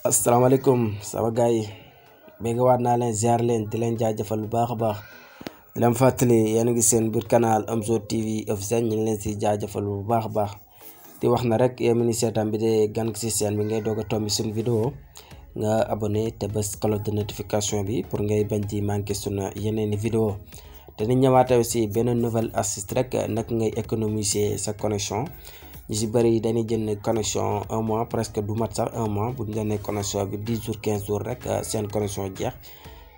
asalaamaaleykum sama gars yi bëgg waat naa leen ziar leen di leen jaajëfal bu baax a baax di leen fàttali yéen a ngi seen biir canal Omzo TV officiel ñu ngi leen si jaajëfal bu baax a baax di wax na rek yéen ni seetaan bi de gan si seen bi ngay doog a tombi suñu vidéo nga abonné te bés cloche de notification bi pour ngay bañ di manqué suñu yeneeni vidéo te ni ñëwaat aussi benn nouvelle astuce rek nag ngay économiser sa connexion. ñu si bëri dañuy jënd connexion un mois presque du mat sax un mois bu ñu jëndee connexion bi 10 jours 15 jours rek seen connexion jeex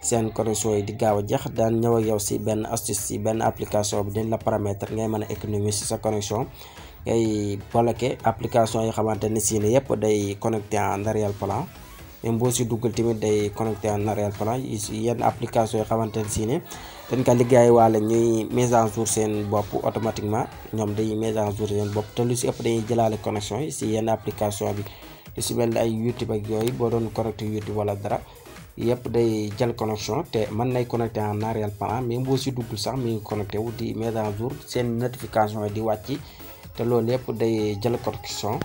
seen connexion yi di gaaw a jeex daan ñëw ak yow si benn astuce si benn application bi dañ la paramètre ngay mën a économiser si sa connexion ngay bloqué application yi xamante ne si ne yëpp day connecté en arrière-plan même boo si duggal tamit day connecté en arrière-plan yenn application yi xamante ne si ne dañ ko liggéey waale ñuy mise à jour seen bopp automatiquement ñoom day mise à jour seen bopp te lu si ëpp dañuy jëlaale connexion yi si yenn application bi lu si mel ni ay YouTube ak yooyu boo doon connecté YouTube wala dara yëpp day jël connexion te mën nay connecté en arrière-plan même boo si duggul sax mi ngi connecté wu di mise à jour seen notification yi di wàcc te loolu yëpp day jël connexion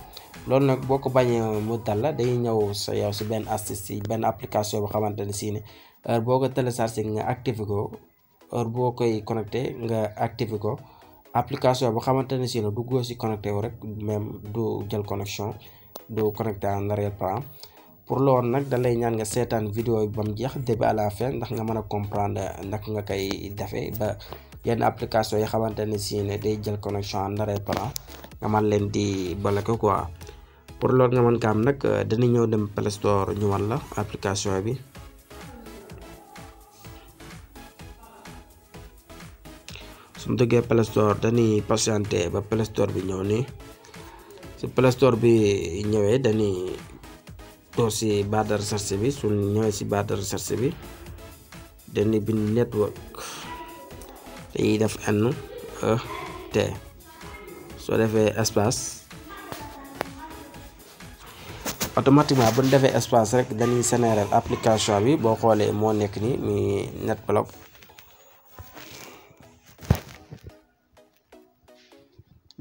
loolu nag boo ko bañee mu dal la day ñëw sa yow si benn astuce si benn application boo xamante ne si ne heure boo ko téléchargé nga activé ko heure boo koy connecté nga activé ko application boo xamante ne si ne duggoo si connecté wu rek même du jël connexion du connecté en arrière-plan pour loolu nag da lay ñaan nga seetaan vidéo bi ba mu jeex début à la fin ndax nga mën a comprendre naka nga koy defee ba yenn application yi xamante ne si ne day jël connexion en arrière-plan nga mën leen di bloquer quoi. pour loolu nga mën ko am nag dañuy ñëw dem Play Store ñu wan la application bi suñu duggee Play Store dañuy patienté ba Play Store bi ñëw nii si Play Store bi ñëwee dañuy toog si barre de recherche bi suñ ñëwee si barre de recherche bi dañuy bind network dañuy def NET soo defee espace automatiquement bu ñu defee espace rek dañuy générer application bi boo xoolee moo nekk ni muy NetBlock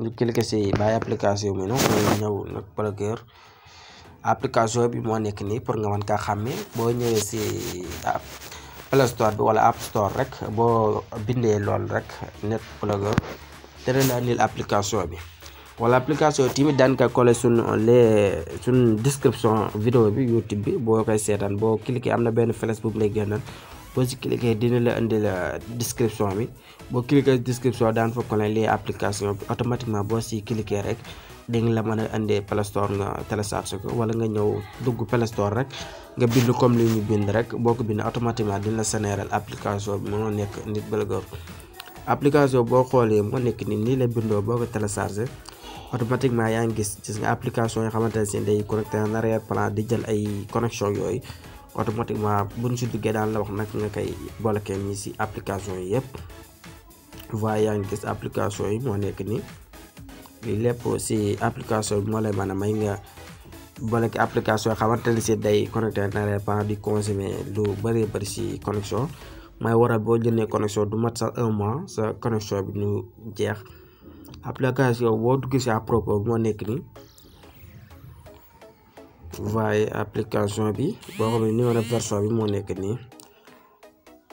ñu cliquer si bàyyi application bi noonu ñu ñëw NetBlocker application bi moo nekk nii pour nga mën kaa xàmmee boo ñëwee si Play Store bi wala App Store rek boo bindee loolu rek NetBlocker dana la andil application bi wala application timit daan ka collé suñ description vidéo bi YouTube bi boo koy seetaan boo cliquer am na benn flèche bu lay génnal boo si cliquer dina la indi la description bi boo cliquer description daan fa collé les application bi automatiquement boo si cliquer rek di nga la mën a indee Play Store nga télécharge ko wala nga ñëw dugg Play Store rek nga bind comme li ñu bind rek boo ko bind automatiquement dina la générer application bi moo nekk NetBlocker application boo xoolee moo nekk nii la bindoo boo ko télécharge automatiquement yaa ngi gis nga application yoo xamante ne si day connecté en arrière-plan di jël ay connexion yooyu automatiquement buñ si duggee daan la wax nag nga koy bloqué nii si application yi yëpp waaye yaa ngi gis application yi moo nekk nii lii lépp si application bi moo lay mën a may nga bloqué application yoo xamante ne si day connecté en arrière-plan di consommer lu bëree bëri si connexion may waral boo jëndee connexion du mat sax un mois sa connexion bi ñu jeex application boo duggee si à propos moo nekk nii waaye application bi boo xam ne numéro version bi moo nekk nii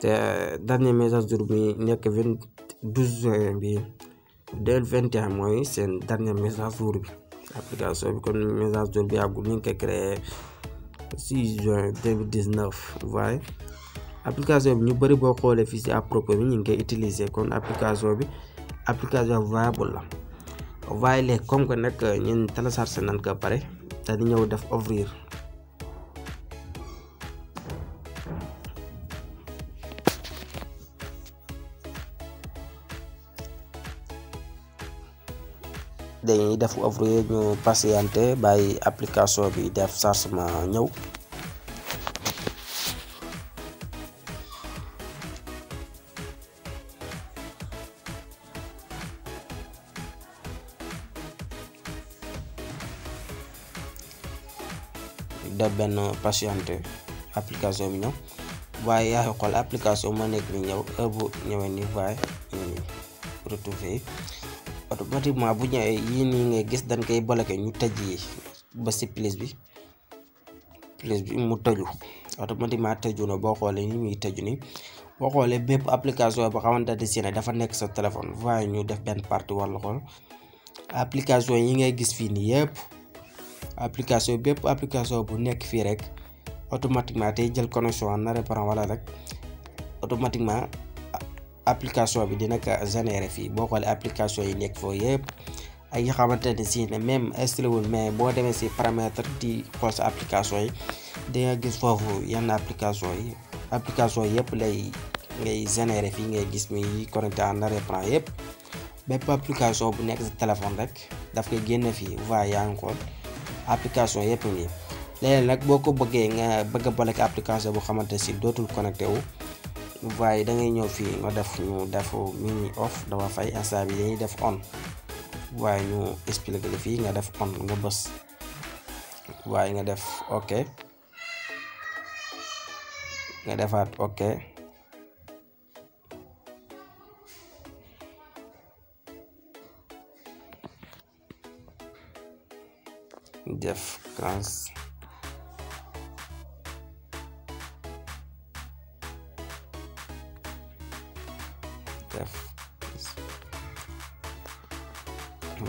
te dernier mise à jour bi nekk 12 juin bi 2021 mooy seen dernier mise à jour bi application bi kon mise à jour bi yàggul ñu ngi koy créé 6 juin 2019 waaye application bi ñu bëri boo xoolee fii si à propos bi ñu ngi koy utiliser kon application bi application viable la waaye léegi comme que nag ñun téléchargé nañ ko pare te di ñëw def ouvrir dañuy def ouvrir ñu patienté bàyyi application bi def chargement ñëw def benn patienté application bi ñëw waaye yaa ngi xool application moo nekk ni ñëw heure bu ñëwee ni waaye retrouver automatiquement bu ñëwee yii nii ngay gis dañ koy bloqué ñu tëj yi ba si plus plus bi mu tëju automatiquement tëju na. boo xoolee ni muy tëju ni boo xoolee bépp application boo xamante ne si ne dafa nekk sa téléphone waaye ñu def benn partie wala xool application yi ngay gis fii nii yëpp bépp application bu nekk fii rek automatiquement tey jël connexion en arrière-plan wala rek automatiquement application bi dina ko générer fii. boo xoolee application yi nekk foofu yëpp ay nga xamante ne si ne même installé wul mais boo demee si paramètre di xool sa application yi di nga gis foofu yenn application yëpp ngay générer fii ngay gis muy connecté en arrière-plan yëpp bépp application bu nekk sa téléphone rek daf koy génne fii. waaye yaa ngi xool application yëpp ngi léegi nag boo ko bëggee nga bëgg a bloquer application bu xamante si dootul connecté wu waaye da ngay ñëw fii nga def ñu def mini off dafa fay instant bi dañuy def on waaye ñu expliqué li fii nga def on nga bës waaye nga def ok nga defaat ok def trans def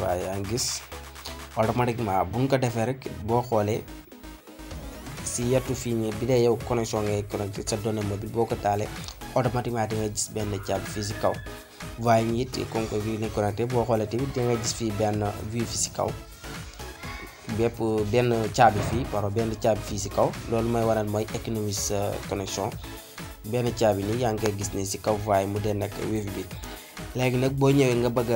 waaye yaa ngi gis automatiquement bu nga ko defee rek boo xoolee si yettu fii nii bi dee yow connexion ngay connecté sa données mobile boo ko taalee automatiquement di nga gis benn caabi fii si kaw. waaye ñi it comme que fii ni connecté boo xoolee tamit di nga gis fii benn vue fi si kaw benn caabi fii si kaw. loolu mooy waral mooy économise connexion benn caabi nii yaa ngi koy gis ni si kaw waaye mu dee nag wifi bi. léegi nag boo ñëwee nga bëgg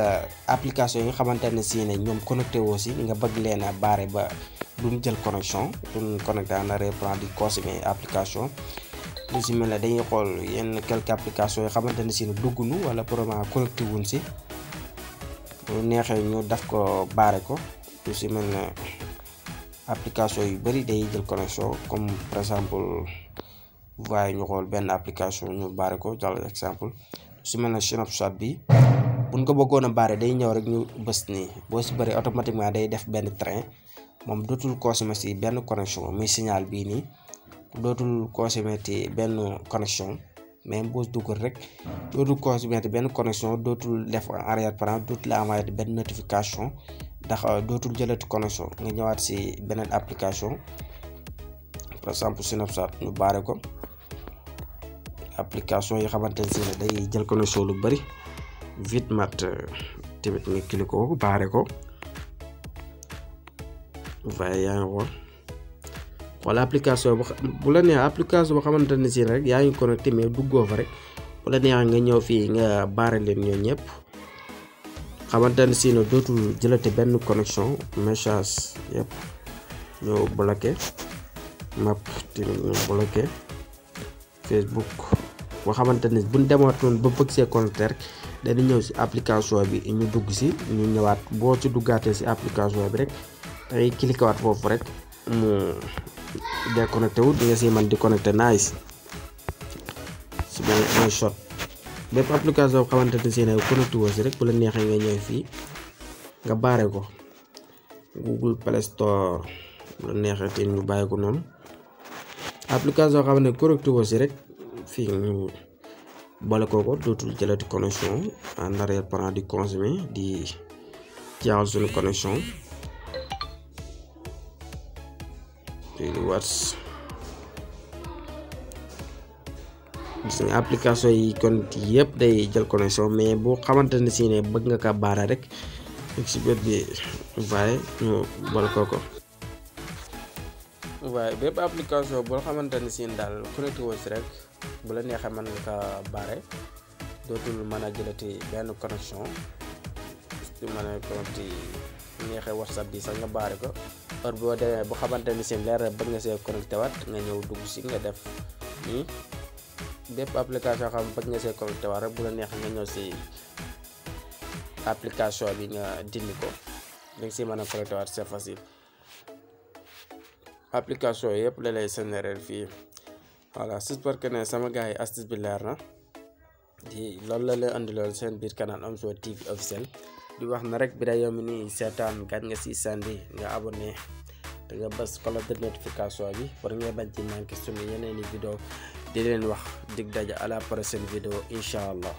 application yi nga xamante ne si ne ñoom connecté woo si nga bëgg leen a barré ba duñ jël connexion duñ connecté en arrière-plan di consommer application lu si mel ne dañuy xool yenn quelques applications yoo xamante ne si ne duggunu wala probablement connecté wuñ si bu neexee ñu def ko barré ko. lu si mel ne application yu bari day jël connexion comme par exemple waaye ñu xool benn application ñu barré ko jàll exemple su mel ne Snapchat bi buñ ko bëggoon a barré day ñëw rek ñu bës nii boo si bëri automatiquement day def benn train moom dootul consommer si benn connexion muy signal bii nii dootul consommer ci benn connexion mais boo duggal rek dootul consommer benn connexion dootul def arrière-plan dootul la envoyer benn notification ndax dootul jëlati connexion nga ñëwaat si beneen application par exemple Snapchat ñu barré ko. application yi xamante ne si ne day jël connexion lu bari Vidmat tamit nga cliquer ko barré ko. waaye yaa ngi xool application bu la neex application boo xamante ne si rek yaa ngi connecté mais duggoo fa rek bu la neex nga ñëw fii nga barré leen ñoo ñëpp xamante ne si ne dootul jëlate benn connexion message yëpp ñu bloqué map tamit ñu bloqué Facebook boo xamante ne buñ demaatoon ba bëgg see connecté rek dañu ñëw si application bi ñu dugg si ñu ñëwaat boo ci duggaatee si application bi rek dangay cliquer waat foofu rek mu déconnecté wu di nga si man di connecté nice si benn shot bépp application boo xamante ne si ne connecté woo si rek bu la neexee nga ñëw fii nga barré ko Google Play Store bu la neexee te ñu bàyyi ko noonu application xam ne connecté woo si rek fii ñu boole ko dootul jëlati connexion en arrière-plan di consommer di jeexal suñu connexion di wats gis nga application yi kon yëpp day jël connexion mais boo xamante ne si ne bëgg nga ka baara rek si biir bi waaye ñu boole ko waaye bépp application boo xamante ne si daal connecté woo si rek bu la neexee mën nga ka baare dootul mën a jëlati benn connexion su mën a connecté neexee WhatsApp bi sax nga baare ko heure boo demee bu xamante ni si leer bëgg nga see connecté waat nga ñëw dugg si nga def nii bépp application xam bëgg nga see connecté waat rek bu la neexee nga ñëw si application bi nga dindi ko da nga si mën a connecté waat c'est facile application yëpp la lay générer fii voilà j'espère que ne sama gars yi astuce bi leer na di loolu la lay andiloon seen biir canal Omzo TV officiel di wax na rek bi da yow mi ni seetaan gan nga si sandi nga abonné te nga bës cloche de notification bi pour nga bañ ci manqué suñu yeneen i vidéo di leen wax dig daje à la prochaine vidéo incha allah.